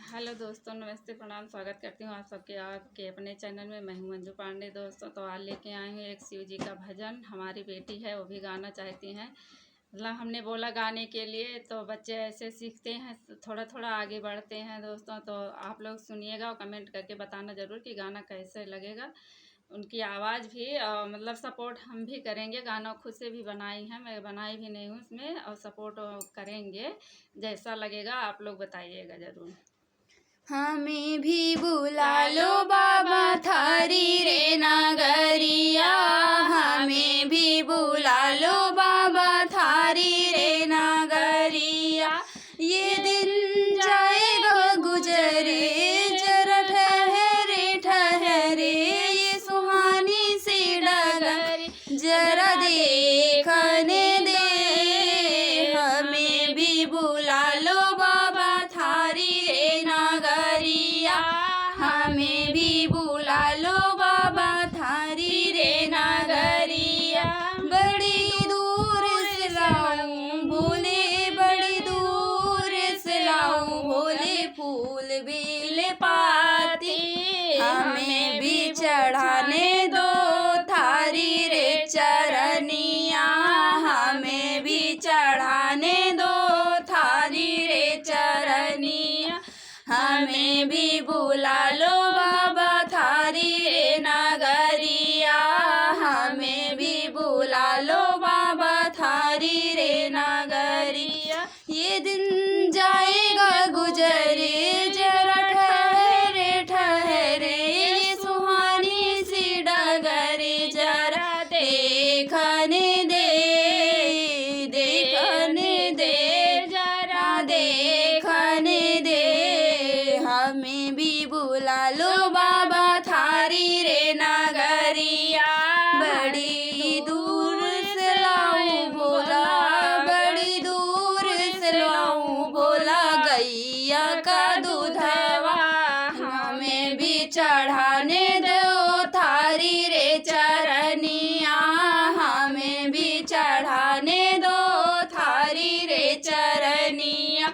Hello दोस्तों, नमस्ते, प्रणाम। स्वागत करती हूँ आप सबके आपके अपने चैनल में। मैं हूँ मंजू पांडे। दोस्तों, तो आज लेके आई हूँ एक शिव जी का भजन। हमारी बेटी है, वो भी गाना चाहती हैं। मतलब हमने बोला गाने के लिए, तो बच्चे ऐसे सीखते हैं, थोड़ा थोड़ा आगे बढ़ते हैं। दोस्तों, तो आप लोग सुनिएगा और कमेंट करके बताना ज़रूर कि गाना कैसे लगेगा। उनकी आवाज़ भी मतलब सपोर्ट हम भी करेंगे। गाना खुद से भी बनाई है, मैं बनाई भी नहीं हूँ इसमें, और सपोर्ट करेंगे। जैसा लगेगा आप लोग बताइएगा ज़रूर। हमें भी बुला लो बाबा थारी रे नगरिया, हमें भी बुला लो बाबा थारी रे नगरिया। ये दिन जाएगा गुजरे, जरा ठहरे ठहरे, ये सुहानी सी डगर जरा देखने दे। हमें भी बुला लो बाबा थारी रे नगरिया, हमें भी बुला लो बाबा थारी रे नगरिया। बड़ी दूर से लाऊं भोले, बड़ी दूर से लाऊं भोले, फूल बेल पाती हमें भी चढ़ाने दो थारी रे चरनिया, हमें भी चढ़ाने दो थारी रे चरनिया। हमें भी बुला लो बाबा थारी रे नगरिया, हमें भी बुला लो बाबा थारी रे नगरिया। ये दिन जाएगा गुजरे, जरा ठहरे ठहरे, ये सुहानी सी डगर जरा देखने दे, देखने दे, जरा देखने दे। हमें भी बुला लो बाबा थारी रे नगरिया, बड़ी दूर से लाऊं भोला, बड़ी दूर से लाऊं भोला, गैया का दूधवा हमें भी चढ़ाने दो थारी रे चरनिया, हमें भी चढ़ाने दो थारी रे चरनिया।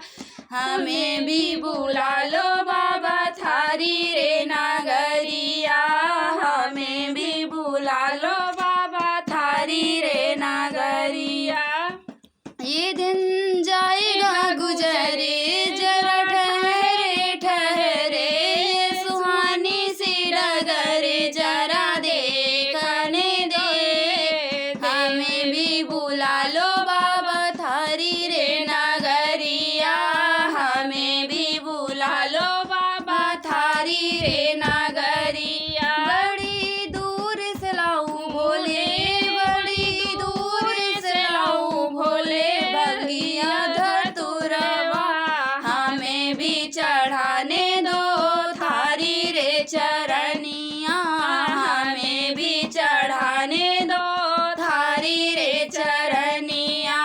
हमें भी बुला लो बाबा थारी रे नगरिया, हमें भी बुला लो बाबा थारी रे नगरिया। ये दिन जाएगा गुजरे, जरा ठहरे ठहरे, सुहानी सी डगर जरा देखने दे। हमें भी बुला लो बाबा थारी रे नगरिया, हमें भी बुला लो बाबा थारी रे नगरिया। बड़ी दूर से लाऊं भोले, बड़ी दूर से लाऊं भोले, बगिया धतुरवा हमें भी चढ़ाने दो थारी रे चरनिया, हमें भी चढ़ाने दो थारी रे चरनिया।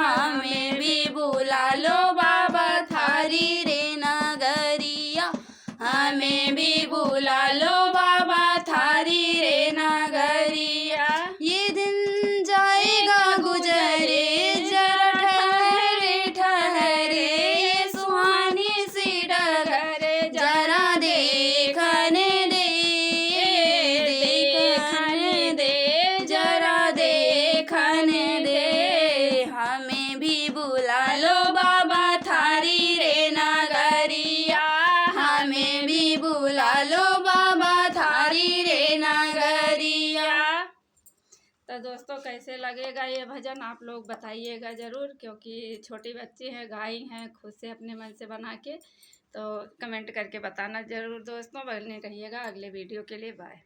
हमें भी बुला लो बाबा थारी रे नगरिया, हमें भी बुला लो बाबा थारी रे नगरिया। ये दिन जाएगा गुजरे, जरा ठहरे ठहरे, ये सुहानी सी डगर जरा देखने दे, देखने दे, जरा देखने दे। हमें भी बुला लो बाबा थारी रे नगरिया, हमें भी बुला लो बाबा थारी रे नगरिया। तो दोस्तों, कैसे लगेगा ये भजन आप लोग बताइएगा ज़रूर, क्योंकि छोटी बच्ची हैं, गाई हैं खुद से अपने मन से बना के। तो कमेंट करके बताना ज़रूर दोस्तों। बने रहिएगा अगले वीडियो के लिए। बाय।